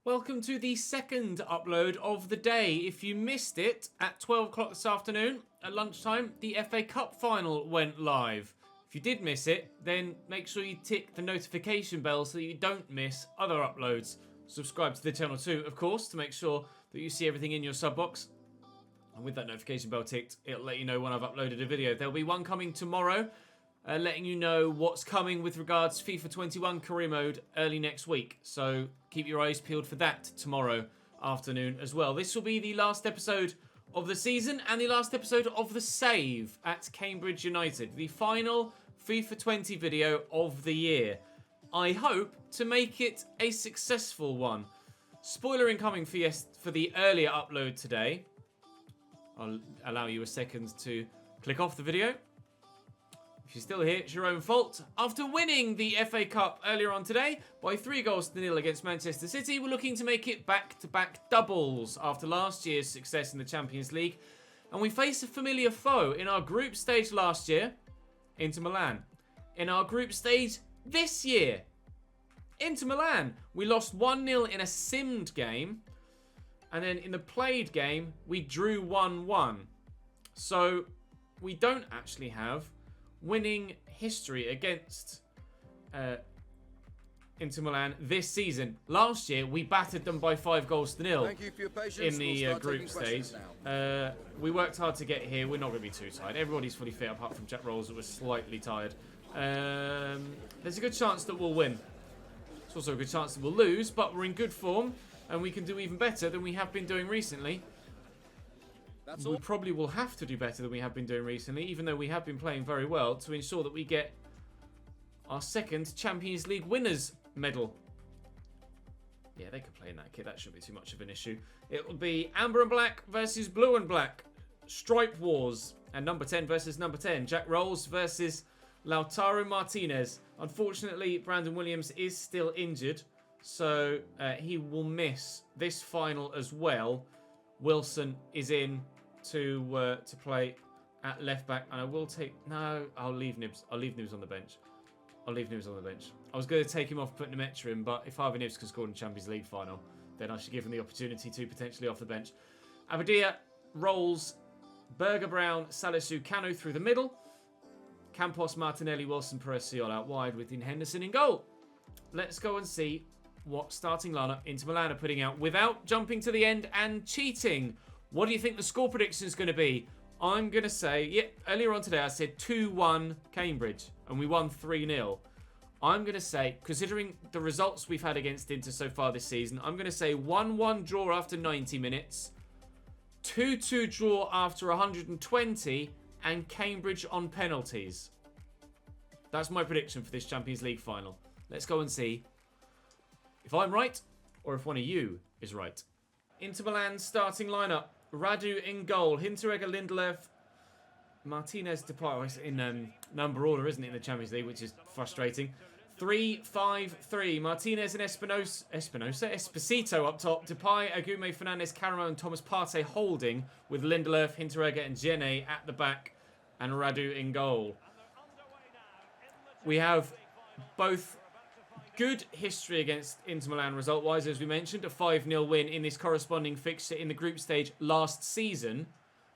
Welcome to the second upload of the day. If you missed it, at 12 o'clock this afternoon, at lunchtime, the FA Cup final went live. If you did miss it, then make sure you tick the notification bell so that you don't miss other uploads. Subscribe to the channel too, of course, to make sure that you see everything in your sub box. And with that notification bell ticked, it'll let you know when I've uploaded a video. There'll be one coming tomorrow, letting you know what's coming with regards to FIFA 21 career mode early next week. So keep your eyes peeled for that tomorrow afternoon as well. This will be the last episode of the season and the last episode of the save at Cambridge United. The final FIFA 20 video of the year. I hope to make it a successful one. Spoiler incoming for the earlier upload today. I'll allow you a second to click off the video. If you're still here, it's your own fault. After winning the FA Cup earlier on today by 3-0 against Manchester City, we're looking to make it back-to-back doubles after last year's success in the Champions League. And we face a familiar foe in our group stage last year, Inter Milan. In our group stage this year, Inter Milan. We lost 1-0 in a simmed game. And then in the played game, we drew 1-1. So we don't actually have winning history against Inter Milan this season. Last year, we battered them by 5-0 in the group stage. We worked hard to get here. We're not going to be too tired. Everybody's fully fit apart from Jack Rolls, that was slightly tired. There's a good chance that we'll win. There's also a good chance that we'll lose, but we're in good form, and we can do even better than we have been doing recently. We probably will have to do better than we have been doing recently, even though we have been playing very well, to ensure that we get our second Champions League winners medal. Yeah, they could play in that kit. That shouldn't be too much of an issue. It will be Amber and Black versus Blue and Black. Stripe Wars. And number 10 versus number 10. Jack Rolls versus Lautaro Martinez. Unfortunately, Brandon Williams is still injured, so he will miss this final as well. Wilson is in to play at left back, and I will take... No, I'll leave Nibs. I'll leave Nibs on the bench. I'll leave Nibs on the bench. I was going to take him off, putting Nemetra in, but if Harvey Nibs can score in the Champions League final, then I should give him the opportunity to potentially off the bench. Abadia rolls Berger, Brown, Salisu, Kanu through the middle. Campos, Martinelli, Wilson, Perez, out wide with Dean Henderson in goal. Let's go and see what starting lineup Inter Milan are putting out without jumping to the end and cheating. What do you think the score prediction is going to be? I'm going to say, earlier on today I said 2-1 Cambridge and we won 3-0. I'm going to say, considering the results we've had against Inter so far this season, I'm going to say 1-1 draw after 90 minutes, 2-2 draw after 120, and Cambridge on penalties. That's my prediction for this Champions League final. Let's go and see if I'm right, or if one of you is right. Inter Milan's starting lineup. Radu in goal. Hinteregger, Lindelöf, Martinez, Depay. It's in number order, isn't it, in the Champions League, which is frustrating. 3-5-3. Martinez and Esposito up top. Depay, Agume, Fernandes, Caramo, and Thomas Partey holding, with Lindelöf, Hinteregger, and Jene at the back, and Radu in goal. We have both good history against Inter Milan result-wise, as we mentioned. A 5-0 win in this corresponding fixture in the group stage last season.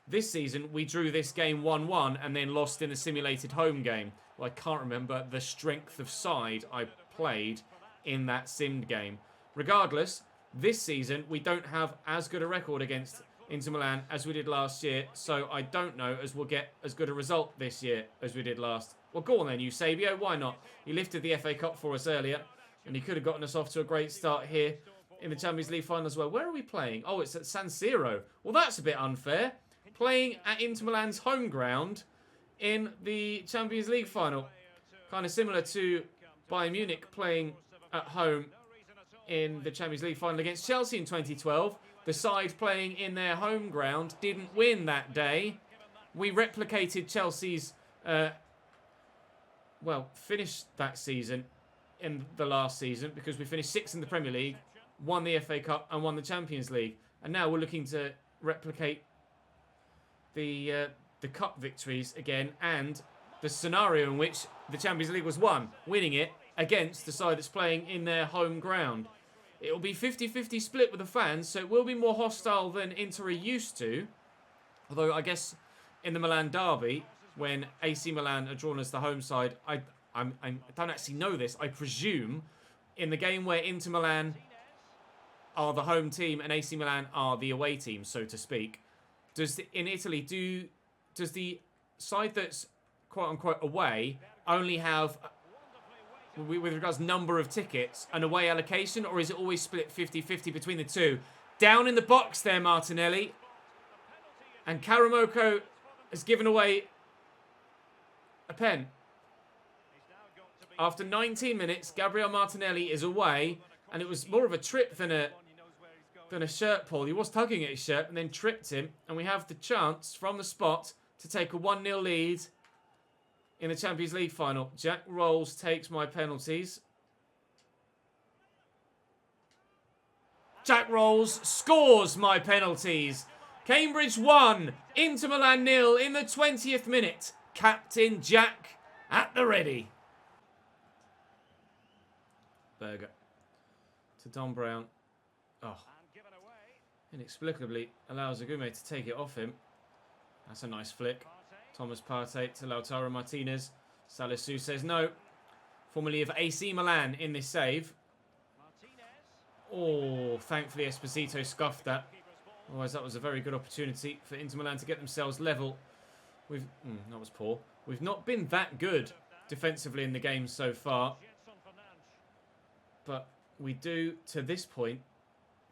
This season, we drew this game 1-1 and then lost in the simulated home game. Well, I can't remember the strength of side I played in that simmed game. Regardless, this season, we don't have as good a record against Inter Milan as we did last year, so I don't know as we'll get as good a result this year as we did last. Well, go on then, Eusebio. Why not? He lifted the FA Cup for us earlier, and he could have gotten us off to a great start here in the Champions League final as well. Where are we playing? Oh, it's at San Siro. Well, that's a bit unfair. Playing at Inter Milan's home ground in the Champions League final. Kind of similar to Bayern Munich playing at home in the Champions League final against Chelsea in 2012. The side playing in their home ground didn't win that day. We replicated Chelsea's... finished that season in the last season because we finished 6th in the Premier League, won the FA Cup and won the Champions League. And now we're looking to replicate the cup victories again and the scenario in which the Champions League was won, winning it against the side that's playing in their home ground. It will be 50-50 split with the fans, so it will be more hostile than Inter are used to. Although, I guess, in the Milan derby, when AC Milan are drawn as the home side, I don't actually know this. I presume in the game where Inter Milan are the home team and AC Milan are the away team, so to speak, in Italy, does the side that's quote-unquote away only have, with regards to number of tickets, an away allocation, or is it always split 50-50 between the two? Down in the box there, Martinelli. And Karamoko has given away a pen. After 19 minutes, Gabriel Martinelli is away, and it was more of a trip than a shirt pull. He was tugging at his shirt and then tripped him, and we have the chance from the spot to take a 1-0 lead in the Champions League final. Jack Rolls takes my penalties. Jack Rolls scores my penalties. Cambridge 1, Inter Milan 0 in the 20th minute. Captain Jack at the ready. Berger to Don Brown. Oh. Inexplicably allows Agume to take it off him. That's a nice flick. Thomas Partey to Lautaro Martinez. Salisu says no. Formerly of AC Milan in this save. Oh, thankfully Esposito scuffed that. Otherwise that was a very good opportunity for Inter Milan to get themselves level. That was poor. We've not been that good defensively in the game so far. But we do, to this point,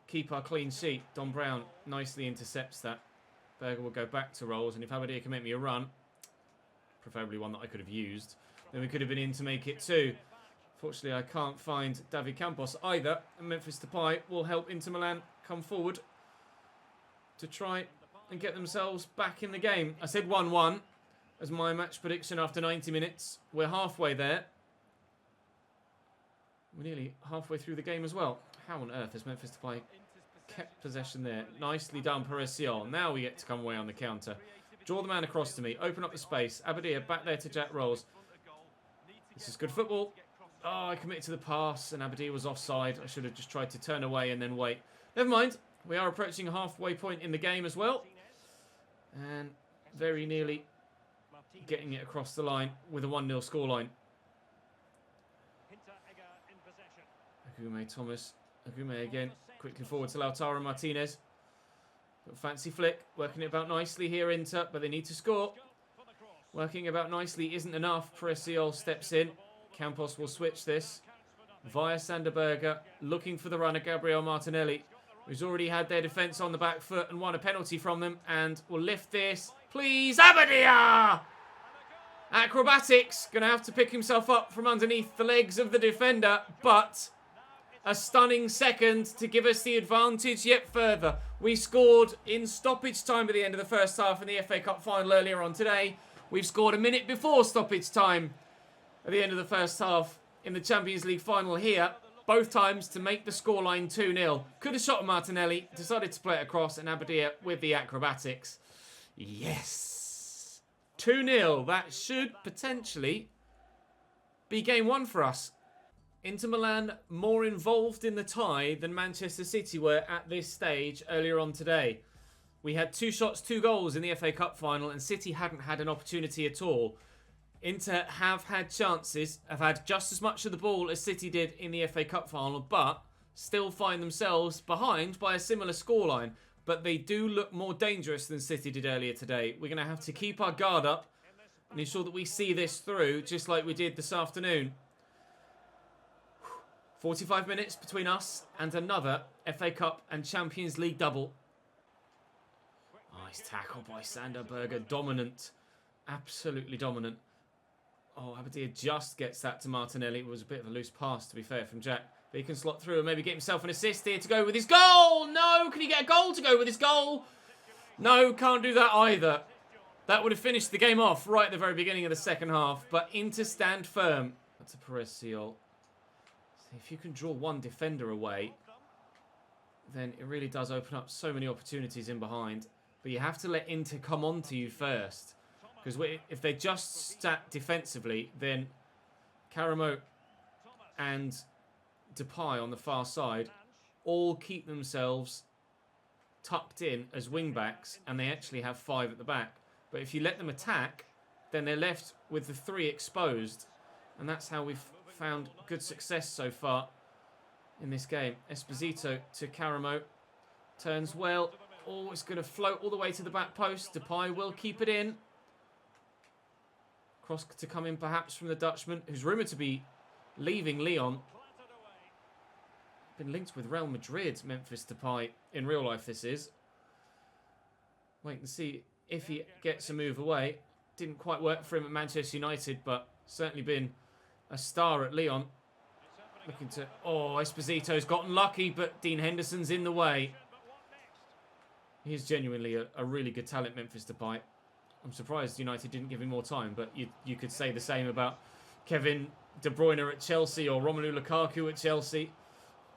keep our clean sheet. Don Brown nicely intercepts that. Berger will go back to Rolls, and if Abadia can make me a run, preferably one that I could have used, then we could have been in to make it two. Fortunately, I can't find David Campos either, and Memphis Depay will help Inter Milan come forward to try and get themselves back in the game. I said 1-1 as my match prediction after 90 minutes. We're halfway there. We're nearly halfway through the game as well. How on earth has Memphis Depay kept possession there? Nicely done, Perez-Sion. Now we get to come away on the counter. Draw the man across to me. Open up the space. Abadia back there to Jack Rolls. This is good football. Oh, I committed to the pass and Abadia was offside. I should have just tried to turn away and then wait. Never mind. We are approaching a halfway point in the game as well. And very nearly getting it across the line with a 1-0 scoreline. Agume Thomas. Agume again. Quickly forward to Lautaro Martinez. Got a fancy flick. Working it about nicely here, Inter, but they need to score. Working about nicely isn't enough. Perez-Sion steps in. Campos will switch this via Sander Berger. Looking for the runner, Gabriel Martinelli, who's already had their defence on the back foot and won a penalty from them. And will lift this. Please, Abadia! Acrobatics. Going to have to pick himself up from underneath the legs of the defender. But a stunning second to give us the advantage yet further. We scored in stoppage time at the end of the first half in the FA Cup final earlier on today. We've scored a minute before stoppage time at the end of the first half in the Champions League final here. Both times to make the scoreline 2-0. Could have shot Martinelli. Decided to play it across, and Abadia with the acrobatics. Yes. 2-0. That should potentially be game one for us. Inter Milan more involved in the tie than Manchester City were at this stage earlier on today. We had 2 shots, 2 goals in the FA Cup final, and City hadn't had an opportunity at all. Inter have had chances, have had just as much of the ball as City did in the FA Cup final, but still find themselves behind by a similar scoreline. But they do look more dangerous than City did earlier today. We're going to have to keep our guard up and ensure that we see this through, just like we did this afternoon. 45 minutes between us and another FA Cup and Champions League double. Nice tackle by Sander Berger. Dominant. Absolutely dominant. Oh, Abadia just gets that to Martinelli. It was a bit of a loose pass, to be fair, from Jack. But he can slot through and maybe get himself an assist here to go with his goal. No, can he get a goal to go with his goal? No, can't do that either. That would have finished the game off right at the very beginning of the second half. But Inter stand firm. That's a Perez-Sion. If you can draw one defender away, then it really does open up so many opportunities in behind. But you have to let Inter come on to you first. Because if they just sat defensively, then Karamo and Depay on the far side all keep themselves tucked in as wing-backs, and they actually have 5 at the back. But if you let them attack, then they're left with the 3 exposed, and that's how we've found good success so far in this game. Esposito to Caramo. Turns well. Oh, it's going to float all the way to the back post. Depay will keep it in. Cross to come in perhaps from the Dutchman, who's rumoured to be leaving Lyon. Been linked with Real Madrid, Memphis Depay. In real life, this is. Wait and see if he gets a move away. Didn't quite work for him at Manchester United, but certainly been a star at Lyon. Looking to... Oh, Esposito's gotten lucky, but Dean Henderson's in the way. He is genuinely a really good talent, Memphis Depay. I'm surprised United didn't give him more time, but you could say the same about Kevin De Bruyne at Chelsea or Romelu Lukaku at Chelsea.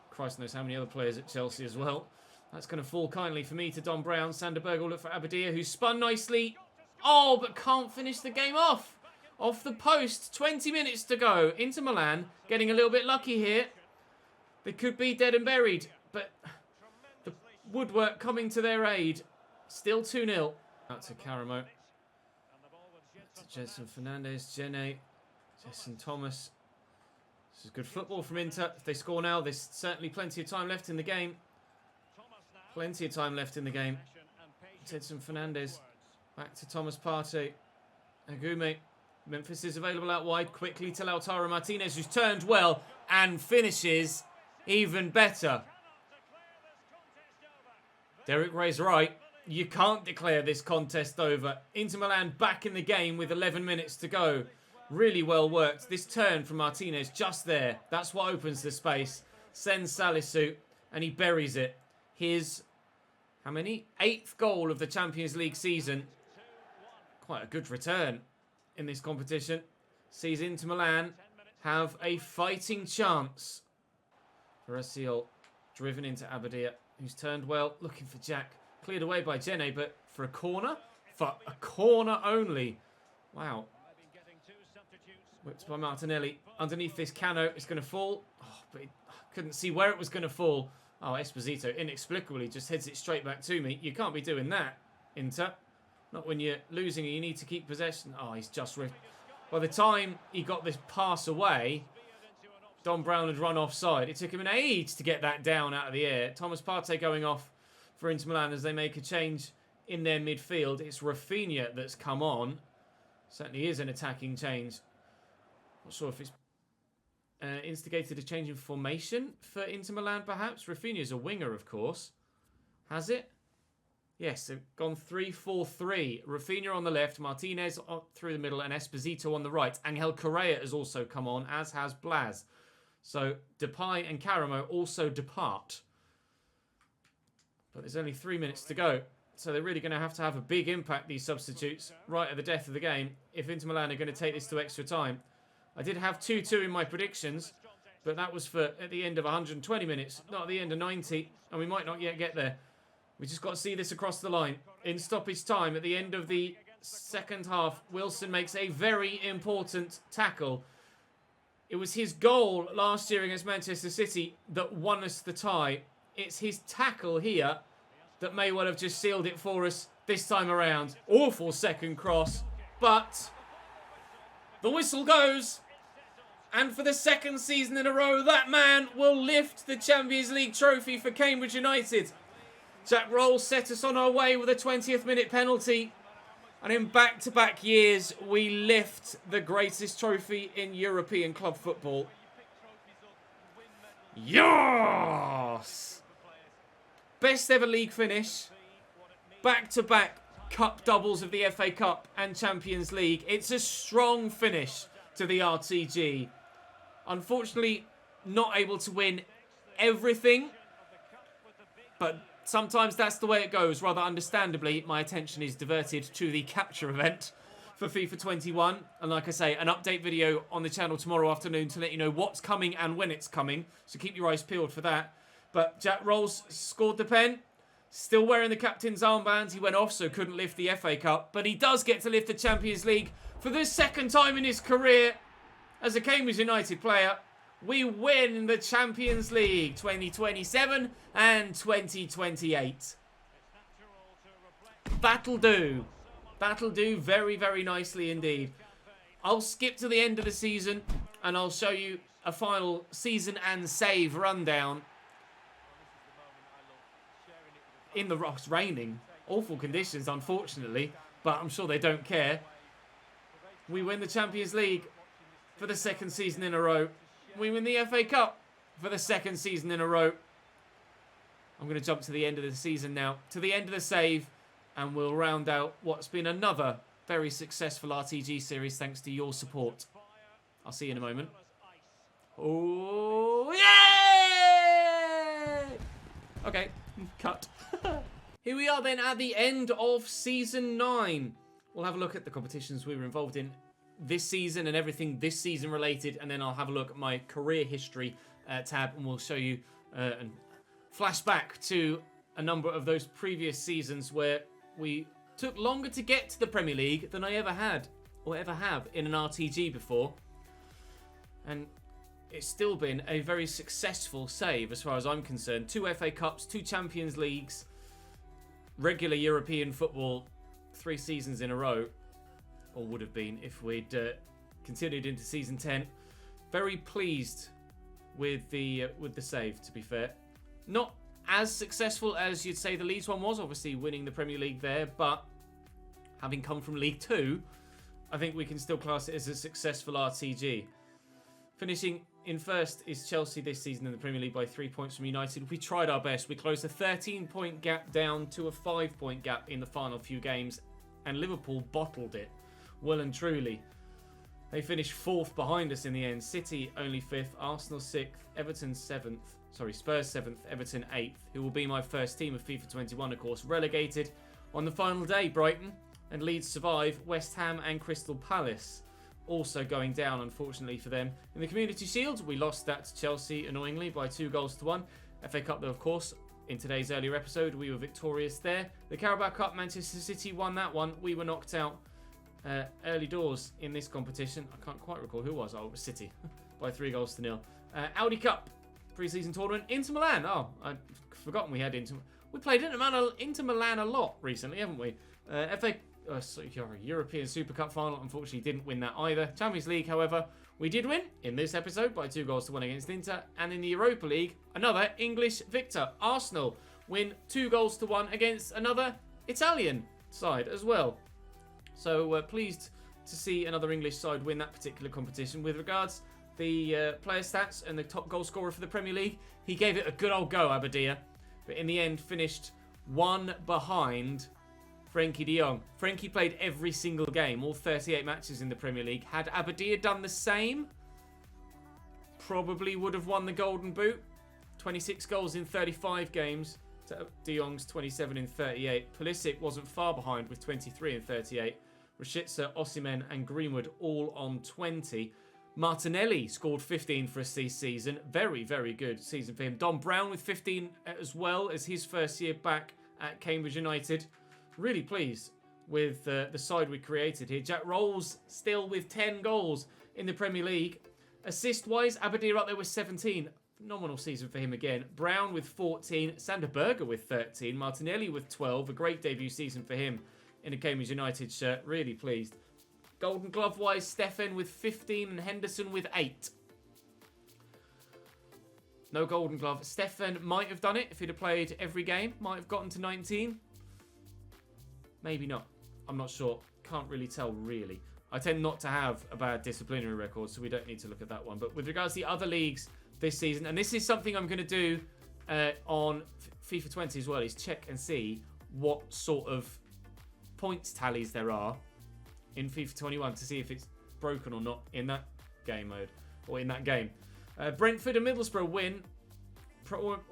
Christ knows how many other players at Chelsea as well. That's going to fall kindly for me to Don Brown. Sanderberg will look for Abadia, who's spun nicely. Oh, but can't finish the game off. Off the post. 20 minutes to go. Inter Milan getting a little bit lucky here. They could be dead and buried, but the woodwork coming to their aid. Still 2-0. Out to Caramo. To Jenson Fernandez. Jason Thomas. This is good football from Inter. If they score now, there's certainly plenty of time left in the game. Plenty of time left in the game. Jenson Fernandez. Back to Thomas Partey. Agume. Memphis is available out wide. Quickly to Lautaro Martinez, who's turned well and finishes even better. Derek Ray's right. You can't declare this contest over. Inter Milan back in the game with 11 minutes to go. Really well worked. This turn from Martinez just there. That's what opens the space. Sends Salisu and he buries it. His, how many? 8th goal of the Champions League season. Quite a good return in this competition. Sees Inter Milan have a fighting chance. Verasiol driven into Abadia, who's turned well. Looking for Jack. Cleared away by Jene, but for a corner? For a corner only. Wow. Whipped by Martinelli. Underneath this Cano, it's going to fall. Oh, but I couldn't see where it was going to fall. Oh, Esposito inexplicably just heads it straight back to me. You can't be doing that, Inter. Not when you're losing and you need to keep possession. Oh, he's just ripped. By the time he got this pass away, Don Brown had run offside. It took him an age to get that down out of the air. Thomas Partey going off for Inter Milan as they make a change in their midfield. It's Rafinha that's come on. Certainly is an attacking change. Not sure if it's instigated a change in formation for Inter Milan, perhaps. Rafinha's a winger, of course. Has it? Yes, they've gone 3-4-3. Rafinha on the left, Martinez through the middle, and Esposito on the right. Angel Correa has also come on, as has Blas. So Depay and Caramo also depart. But there's only 3 minutes to go. So they're really going to have a big impact, these substitutes, right at the death of the game, if Inter Milan are going to take this to extra time. I did have 2-2 in my predictions, but that was for at the end of 120 minutes, not at the end of 90, and we might not yet get there. We just got to see this across the line. In stoppage time, at the end of the second half, Wilson makes a very important tackle. It was his goal last year against Manchester City that won us the tie. It's his tackle here that may well have just sealed it for us this time around. Awful second cross, but the whistle goes. And for the second season in a row, that man will lift the Champions League trophy for Cambridge United. Jack Rolls set us on our way with a 20th minute penalty. And in back-to-back years, we lift the greatest trophy in European club football. Yes! Best ever league finish. Back-to-back cup doubles of the FA Cup and Champions League. It's a strong finish to the RTG. Unfortunately, not able to win everything. But sometimes that's the way it goes. Rather understandably, my attention is diverted to the capture event for FIFA 21. And like I say, an update video on the channel tomorrow afternoon to let you know what's coming and when it's coming. So keep your eyes peeled for that. But Jack Rolls scored the pen. Still wearing the captain's armband. He went off, so couldn't lift the FA Cup. But he does get to lift the Champions League for the second time in his career as a Cambridge United player. we win the Champions League 2027 and 2028. That'll do. That'll do very, very nicely indeed. I'll skip to the end of the season and I'll show you a final season and save rundown. In the rocks, raining. Awful conditions, unfortunately, but I'm sure they don't care. We win the Champions League for the second season in a row. We win the FA Cup for the second season in a row. I'm going to jump to the end of the season now, to the end of the save, and we'll round out what's been another very successful RTG series thanks to your support. I'll see you in a moment. Oh, yay! Okay, cut. Here we are then at the end of Season 9. We'll have a look at the competitions we were involved in this season and everything this season related, and then I'll have a look at my career history tab, and we'll show you and flash back to a number of those previous seasons where we took longer to get to the Premier League than I ever had or ever have in an RTG before. And it's still been a very successful save as far as I'm concerned. 2 FA Cups, 2 Champions Leagues, regular European football, 3 seasons in a row, or would have been if we'd continued into Season 10. Very pleased with the save, to be fair. Not as successful as you'd say the Leeds one was, obviously winning the Premier League there, but having come from League 2, I think we can still class it as a successful RTG. Finishing in first is Chelsea this season in the Premier League by 3 points from United. We tried our best. We closed a 13-point gap down to a 5-point gap in the final few games, and Liverpool bottled it well and truly. They finished 4th behind us in the end. City only 5th, Arsenal 6th, Everton 7th. Sorry, Spurs 7th, Everton 8th, who will be my first team of FIFA 21, of course. Relegated on the final day, Brighton, and Leeds survive. West Ham and Crystal Palace also going down, unfortunately for them. In the Community Shield, we lost that to Chelsea, annoyingly, by 2-1. FA Cup, though, of course, in today's earlier episode, we were victorious there. The Carabao Cup, Manchester City won that one. We were knocked out early doors in this competition. I can't quite recall who it was. Oh, it was City by 3-0. Audi Cup pre-season tournament, Inter Milan. Oh, I'd forgotten we had Inter. We played Inter Milan a lot recently, haven't we? European Super Cup final. Unfortunately, didn't win that either. Champions League, however, we did win in this episode by 2-1 against Inter. And in the Europa League, another English victor. Arsenal win 2-1 against another Italian side as well. So pleased to see another English side win that particular competition. With regards the player stats and the top goal scorer for the Premier League, he gave it a good old go, Aberdeen, but in the end finished 1 behind Frenkie de Jong. Frenkie played every single game, all 38 matches in the Premier League. Had Aberdeen done the same, probably would have won the Golden Boot. 26 goals in 35 games to de Jong's 27 in 38. Pulisic wasn't far behind with 23 in 38. Rashica, Osimhen and Greenwood all on 20. Martinelli scored 15 for us this season. Very, very good season for him. Don Brown with 15 as well as his first year back at Cambridge United. Really pleased with the side we created here. Jack Rolls still with 10 goals in the Premier League. Assist-wise, Aberdeen up there with 17. Phenomenal season for him again. Brown with 14. Sander Berger with 13. Martinelli with 12. A great debut season for him in a Cambridge United shirt. Really pleased. Golden Glove-wise, Stefan with 15 and Henderson with 8. No Golden Glove. Stefan might have done it if he'd have played every game. Might have gotten to 19. Maybe not. I'm not sure. Can't really tell, really. I tend not to have a bad disciplinary record, so we don't need to look at that one. But with regards to the other leagues this season, and this is something I'm going to do on FIFA 20 as well, is check and see what sort of points tallies there are in FIFA 21 to see if it's broken or not in that game mode, or in that game. Brentford and Middlesbrough win.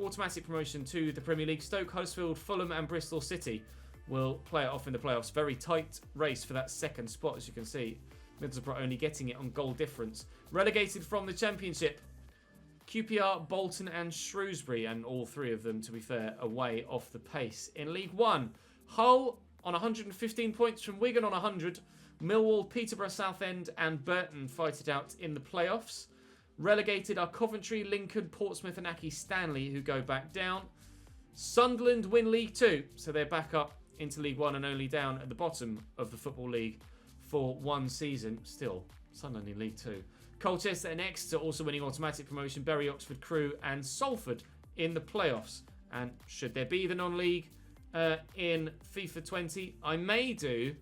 Automatic promotion to the Premier League. Stoke, Huddersfield, Fulham and Bristol City will play it off in the playoffs. Very tight race for that second spot, as you can see. Middlesbrough only getting it on goal difference. Relegated from the Championship, QPR, Bolton and Shrewsbury, and all three of them, to be fair, away off the pace. In League 1, Hull on 115 points from Wigan on 100. Millwall, Peterborough, Southend and Burton fight it out in the playoffs. Relegated are Coventry, Lincoln, Portsmouth and Aki Stanley, who go back down. Sunderland win League 2, so they're back up into League 1 and only down at the bottom of the Football League for one season. Still, Sunderland in League 2. Colchester and Exeter also winning automatic promotion. Bury, Oxford, Crewe and Salford in the playoffs. And should there be the non-league in FIFA 20, I may do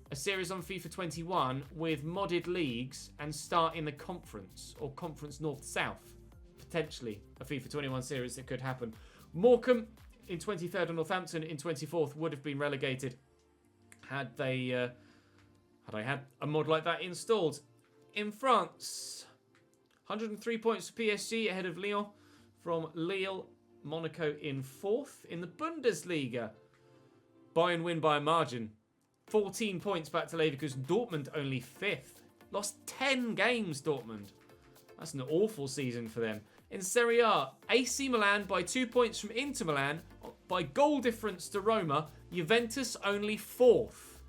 a series on FIFA 21 with modded leagues and start in the conference or conference north-south. Potentially a FIFA 21 series that could happen. Morecambe in 23rd and Northampton in 24th would have been relegated had I had a mod like that installed. In France, 103 points for PSG ahead of Lyon from Lille. Monaco in 4th. In the Bundesliga, Bayern win by a margin. 14 points back to Leverkusen. Dortmund only 5th. Lost 10 games, Dortmund. That's an awful season for them. In Serie A, AC Milan by 2 points from Inter Milan. By goal difference to Roma. Juventus only 4th.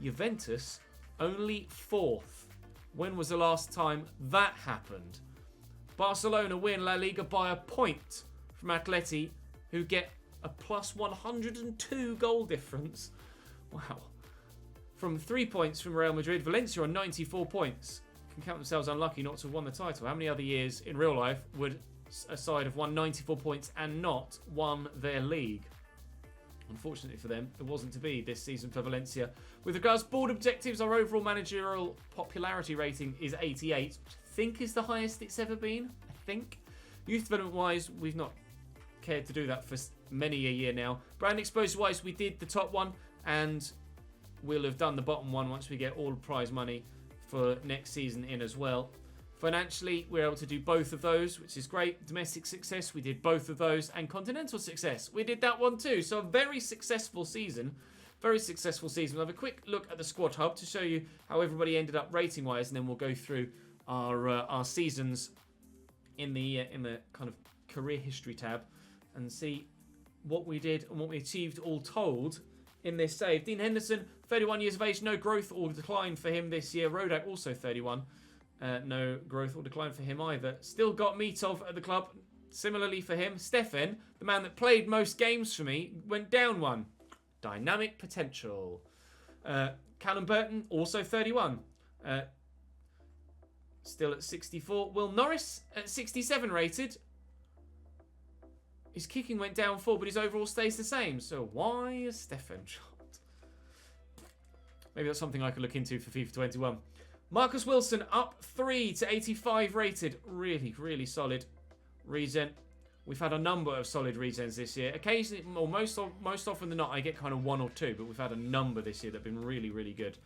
Juventus only 4th. When was the last time that happened? Barcelona win La Liga by a point from Atleti, who get a plus 102 goal difference. Wow. From 3 points from Real Madrid, Valencia on 94 points. Can count themselves unlucky not to have won the title. How many other years in real life would a side have won 94 points and not won their league? Unfortunately for them, it wasn't to be this season for Valencia. With regards to board objectives, our overall managerial popularity rating is 88, which I think is the highest it's ever been. I think. Youth development-wise, we've not cared to do that for many a year now. Brand exposure-wise, we did the top one, and we'll have done the bottom one once we get all the prize money for next season in as well. Financially, we're able to do both of those, which is great. Domestic success, we did both of those. And continental success, we did that one too. So a very successful season. Very successful season. We'll have a quick look at the squad hub to show you how everybody ended up rating-wise, and then we'll go through our seasons in the kind of career history tab and see what we did and what we achieved all told in this save. Dean Henderson, 31 years of age, no growth or decline for him this year. Rodak, also 31. No growth or decline for him either. Still got Mitov at the club. Similarly for him. Stefan, the man that played most games for me, went down one. Dynamic potential. Callum Burton, also 31. Still at 64. Will Norris at 67 rated. His kicking went down 4, but his overall stays the same. So why is Stefan dropped? Maybe that's something I could look into for FIFA 21. Marcus Wilson up 3 to 85 rated. Really, really solid regen. We've had a number of solid regens this year. Occasionally, or most often than not, I get kind of 1 or 2, but we've had a number this year that have been really, really good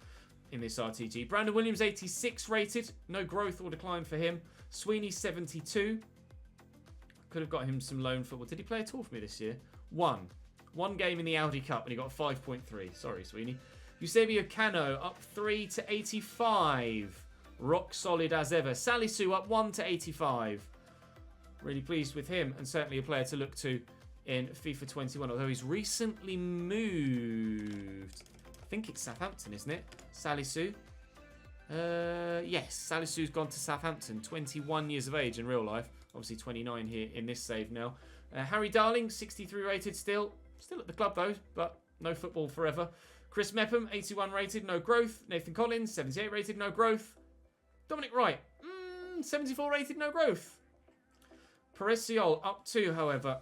in this RTG. Brandon Williams, 86 rated. No growth or decline for him. Sweeney, 72. Could have got him some loan football. Did he play at all for me this year? One game in the Audi Cup, and he got 5.3. Sorry, Sweeney. Eusebio Cano up 3 to 85. Rock solid as ever. Salisu up 1 to 85. Really pleased with him, and certainly a player to look to in FIFA 21, although he's recently moved. I think it's Southampton, isn't it? Salisu. Yes, Salisu's gone to Southampton. 21 years of age in real life. Obviously 29 here in this save now. Harry Darling, 63 rated still. Still at the club though, but no football forever. Chris Mepham, 81 rated, no growth. Nathan Collins, 78 rated, no growth. Dominic Wright, 74 rated, no growth. Peresiol up 2, however,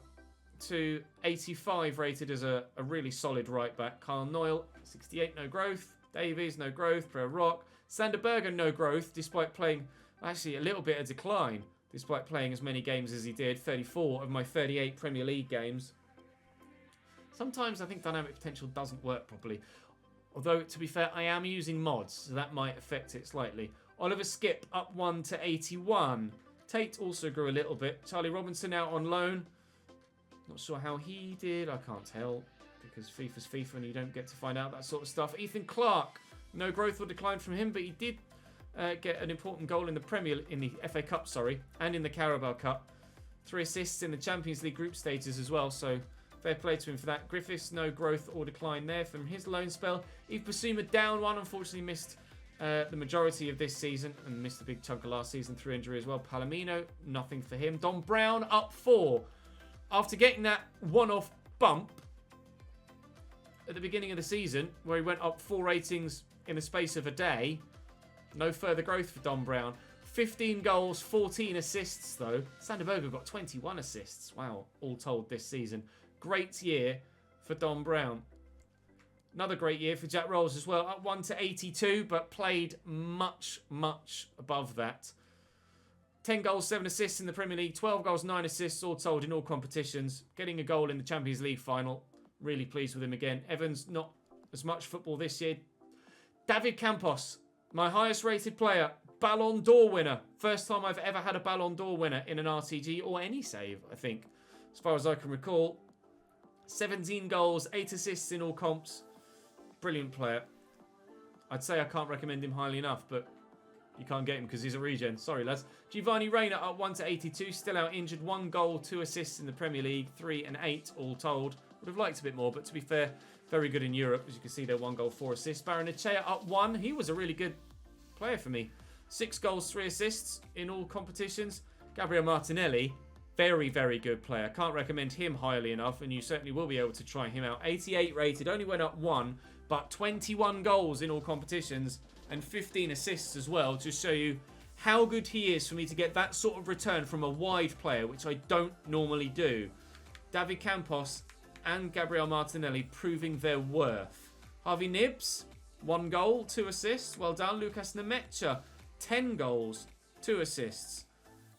to 85 rated as a really solid right back. Carl Noyle, 68, no growth. Davies, no growth. Pro Rock. Sander Berger, no growth, despite playing, actually a little bit of decline, despite playing as many games as he did. 34 of my 38 Premier League games. Sometimes I think dynamic potential doesn't work properly. Although, to be fair, I am using mods, so that might affect it slightly. Oliver Skip up 1 to 81. Tate also grew a little bit. Charlie Robinson out on loan. Not sure how he did. I can't tell because FIFA's FIFA and you don't get to find out that sort of stuff. Ethan Clark, no growth or decline from him, but he did get an important goal in the FA Cup, and in the Carabao Cup. 3 assists in the Champions League group stages as well, so fair play to him for that. Griffiths, no growth or decline there from his loan spell. Yves Basuma down 1, unfortunately missed the majority of this season and missed a big chunk of last season through injury as well. Palomino, nothing for him. Don Brown up 4. After getting that one-off bump at the beginning of the season where he went up 4 ratings in the space of a day, no further growth for Don Brown. 15 goals, 14 assists though. Sander Berge got 21 assists. Wow, all told this season. Great year for Don Brown. Another great year for Jack Rolls as well. Up 1 to 82, but played much, much above that. 10 goals, 7 assists in the Premier League. 12 goals, 9 assists, all told in all competitions. Getting a goal in the Champions League final. Really pleased with him again. Evans, not as much football this year. David Campos, my highest rated player. Ballon d'Or winner. First time I've ever had a Ballon d'Or winner in an RTG or any save, I think. As far as I can recall. 17 goals, 8 assists in all comps. Brilliant player. I'd say I can't recommend him highly enough, but you can't get him because he's a regen. Sorry, lads. Giovanni Reina up 1 to 82. Still out injured. 1 goal, 2 assists in the Premier League. 3 and 8 all told. Would have liked a bit more, but to be fair, very good in Europe. As you can see there, 1 goal, 4 assists. Baronechea up 1. He was a really good player for me. 6 goals, 3 assists in all competitions. Gabriel Martinelli, very, very good player. Can't recommend him highly enough, and you certainly will be able to try him out. 88 rated, only went up 1, but 21 goals in all competitions and 15 assists as well, to show you how good he is for me to get that sort of return from a wide player, which I don't normally do. David Campos and Gabriel Martinelli proving their worth. Harvey Nibbs, 1 goal, 2 assists. Well done. Lucas Nemecha, 10 goals, 2 assists.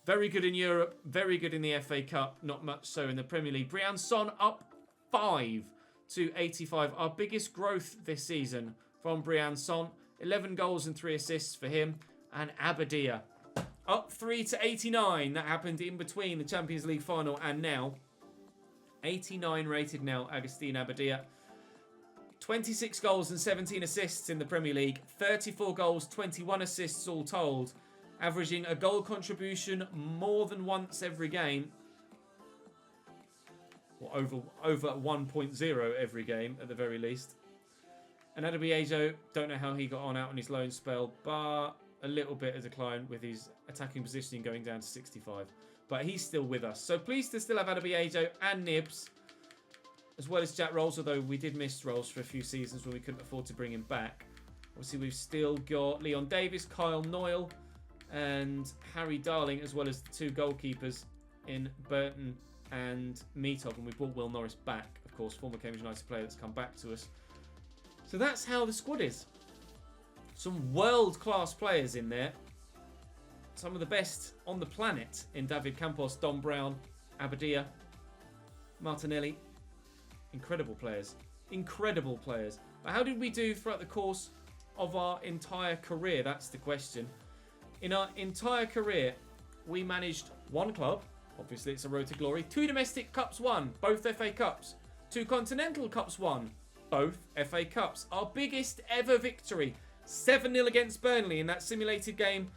Very good in Europe, very good in the FA Cup, not much so in the Premier League. Brian Son up 5 to 85. Our biggest growth this season from Brian Son. 11 goals and 3 assists for him. And Abadia up 3 to 89. That happened in between the Champions League final and now. 89 rated now, Agustin Abadia. 26 goals and 17 assists in the Premier League. 34 goals, 21 assists all told. Averaging a goal contribution more than once every game. Or over 1.0 every game at the very least. And Adebayo, don't know how he got on out on his loan spell, but a little bit of decline with his attacking positioning going down to 65. But he's still with us. So pleased to still have Adebayo and Nibbs, as well as Jack Rolls, although we did miss Rolls for a few seasons when we couldn't afford to bring him back. Obviously, we've still got Leon Davis, Kyle Noyle, and Harry Darling, as well as the 2 goalkeepers in Burton and Meatop. And we brought Will Norris back, of course, former Cambridge United player that's come back to us. So that's how the squad is. Some world-class players in there. Some of the best on the planet in David Campos, Don Brown, Abadia, Martinelli. Incredible players. Incredible players. But how did we do throughout the course of our entire career? That's the question. In our entire career, we managed 1 club. Obviously, it's a road to glory. 2 domestic cups won, both FA Cups. 2 continental cups won, both FA Cups. Our biggest ever victory, 7-0 against Burnley in that simulated game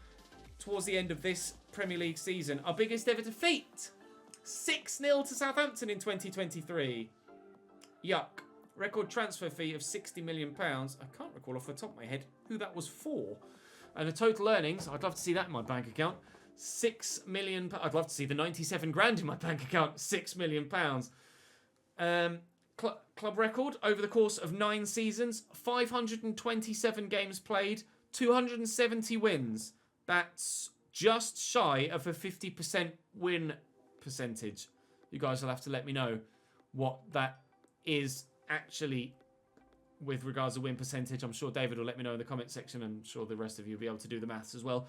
towards the end of this Premier League season. Our biggest ever defeat, 6-0 to Southampton in 2023. Yuck. Record transfer fee of £60 million. I can't recall off the top of my head who that was for. And the total earnings, I'd love to see that in my bank account. £6 million. I'd love to see the 97 grand in my bank account. £6 million. Club record over the course of 9 seasons. 527 games played. 270 wins. That's just shy of a 50% win percentage. You guys will have to let me know what that is actually with regards to win percentage. I'm sure David will let me know in the comment section. I'm sure the rest of you will be able to do the maths as well.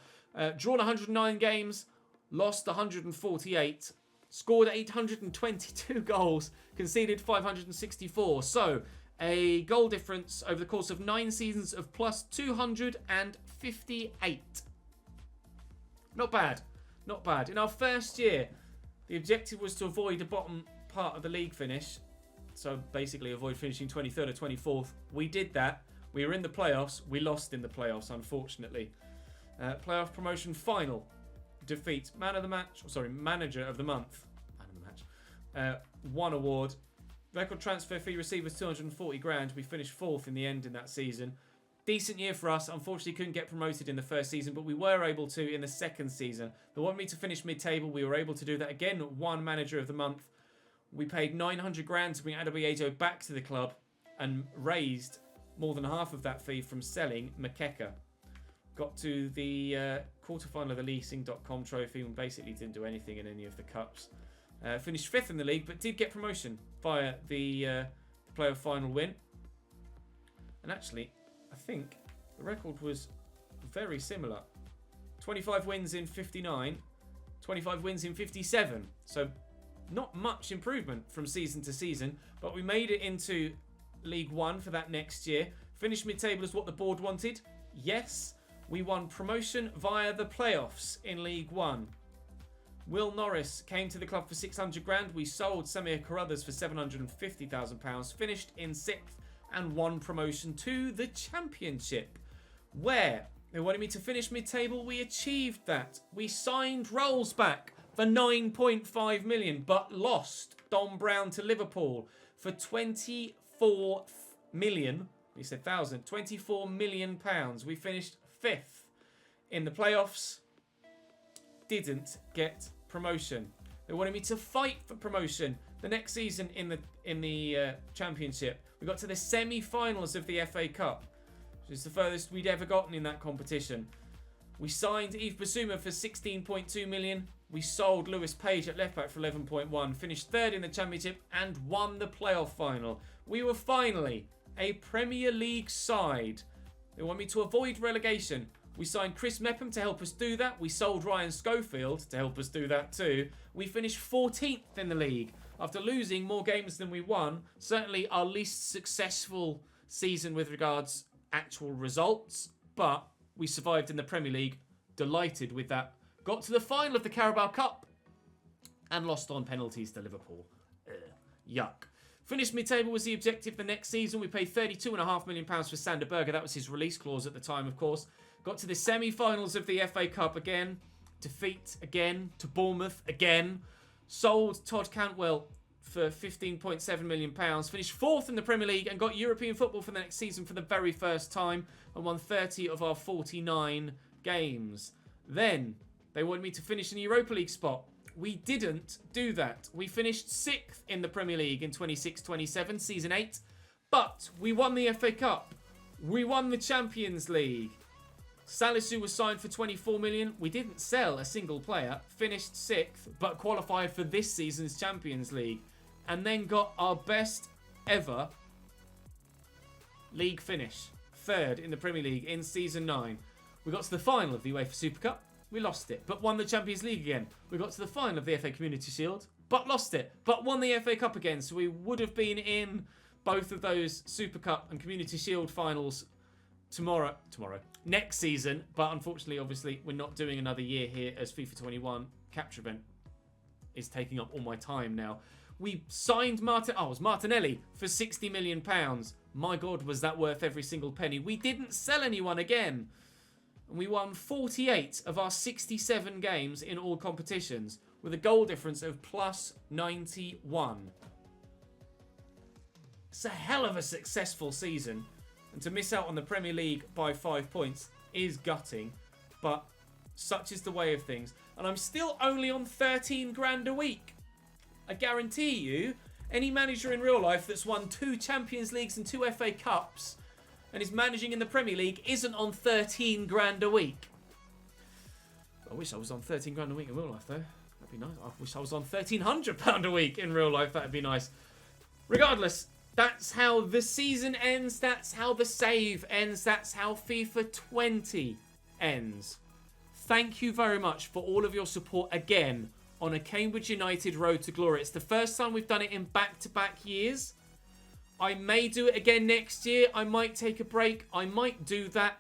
Drawn 109 games, lost 148, scored 822 goals, conceded 564. So a goal difference over the course of 9 seasons of plus 258. Not bad. Not bad. In our first year, the objective was to avoid the bottom part of the league finish. So basically avoid finishing 23rd or 24th. We did that. We were in the playoffs. We lost in the playoffs, unfortunately. Playoff promotion final. Defeat. Man of the match. Manager of the month. Man of the match. 1 award. Record transfer fee receivers 240 grand. We finished 4th in the end in that season. Decent year for us. Unfortunately, couldn't get promoted in the first season, but we were able to in the second season. They wanted me to finish mid-table. We were able to do that again. Won Manager of the Month. We paid 900 grand to bring Adebayo back to the club and raised more than half of that fee from selling Makeka. Got to the quarterfinal of the leasing.com trophy and basically didn't do anything in any of the cups. Finished 5th in the league, but did get promotion via the playoff final win. And actually, I think the record was very similar. 25 wins in 59, 25 wins in 57. So not much improvement from season to season, but we made it into League One for that next year. Finished mid-table as what the board wanted. Yes, we won promotion via the playoffs in League One. Will Norris came to the club for 600 grand. We sold Samir Carruthers for £750,000. Finished in 6th and won promotion to the Championship, where they wanted me to finish mid-table. We achieved that. We signed Rolls back for 9.5 million, but lost Don Brown to Liverpool for 24 million. He said 24 million pounds. We finished 5th in the playoffs. Didn't get promotion. They wanted me to fight for promotion the next season in the Championship. We got to the semi-finals of the FA Cup, which is the furthest we'd ever gotten in that competition. We signed Yves Bissouma for 16.2 million. We sold Lewis Page at left back for 11.1. Finished 3rd in the Championship and won the playoff final. We were finally a Premier League side. They want me to avoid relegation. We signed Chris Mepham to help us do that. We sold Ryan Schofield to help us do that too. We finished 14th in the league after losing more games than we won. Certainly our least successful season with regards actual results, but we survived in the Premier League. Delighted with that. Got to the final of the Carabao Cup and lost on penalties to Liverpool. Yuck. Finished mid-table was the objective the next season. We paid £32.5 million for Sander Berger. That was his release clause at the time, of course. Got to the semi-finals of the FA Cup again. Defeat again to Bournemouth again. Sold Todd Cantwell for £15.7 million. Finished 4th in the Premier League and got European football for the next season for the very first time and won 30 of our 49 games. Then they wanted me to finish in the Europa League spot. We didn't do that. We finished 6th in the Premier League in 26-27, Season 8. But we won the FA Cup. We won the Champions League. Salisu was signed for 24 million. We didn't sell a single player. Finished 6th, but qualified for this season's Champions League. And then got our best ever league finish. 3rd in the Premier League in Season 9. We got to the final of the UEFA Super Cup. We lost it, but won the Champions League again. We got to the final of the FA Community Shield, but lost it, but won the FA Cup again. So we would have been in both of those Super Cup and Community Shield finals next season. But unfortunately, obviously, we're not doing another year here as FIFA 21 capture event is taking up all my time now. We signed Martinelli for £60 million. My God, was that worth every single penny. We didn't sell anyone again. And we won 48 of our 67 games in all competitions with a goal difference of plus 91. It's a hell of a successful season. And to miss out on the Premier League by 5 points is gutting. But such is the way of things. And I'm still only on 13 grand a week. I guarantee you, any manager in real life that's won 2 Champions Leagues and 2 FA Cups and is managing in the Premier League isn't on 13 grand a week. I wish I was on 13 grand a week in real life, though. That'd be nice. I wish I was on £1,300 a week in real life. That'd be nice. Regardless, that's how the season ends. That's how the save ends. That's how FIFA 20 ends. Thank you very much for all of your support again on a Cambridge United road to glory. It's the first time we've done it in back-to-back years. I may do it again next year. I might take a break. I might do that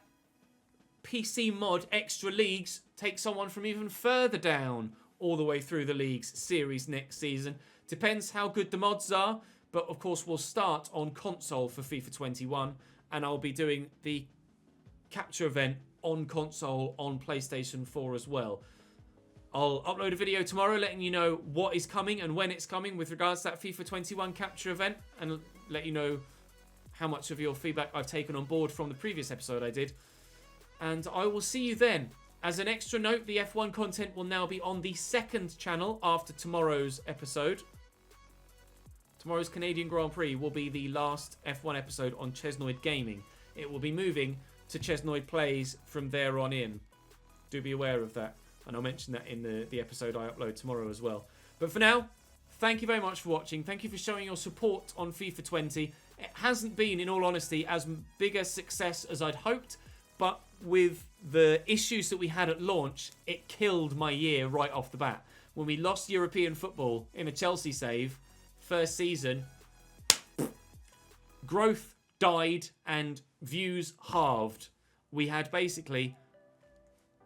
PC mod extra leagues, take someone from even further down all the way through the leagues series next season. Depends how good the mods are. But of course, we'll start on console for FIFA 21. And I'll be doing the capture event on console on PlayStation 4 as well. I'll upload a video tomorrow letting you know what is coming and when it's coming with regards to that FIFA 21 capture event, and let you know how much of your feedback I've taken on board from the previous episode I did. And I will see you then. As an extra note, the F1 content will now be on the second channel after tomorrow's episode. Tomorrow's Canadian Grand Prix will be the last F1 episode on Chesnoid Gaming. It will be moving to Chesnoid Plays from there on in. Do be aware of that. And I'll mention that in the episode I upload tomorrow as well. But for now, thank you very much for watching. Thank you for showing your support on FIFA 20. It hasn't been, in all honesty, as big a success as I'd hoped. But with the issues that we had at launch, it killed my year right off the bat. When we lost European football in a Chelsea save, first season, growth died and views halved. We had basically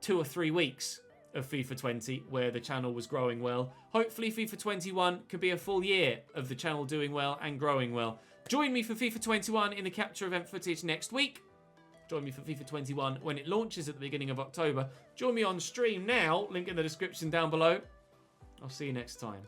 2 or 3 weeks of FIFA 20 where the channel was growing well. Hopefully FIFA 21 could be a full year of the channel doing well and growing well. Join me for FIFA 21 in the capture event footage next week. Join me for FIFA 21 when it launches at the beginning of October. Join me on stream now, link in the description down below. I'll see you next time.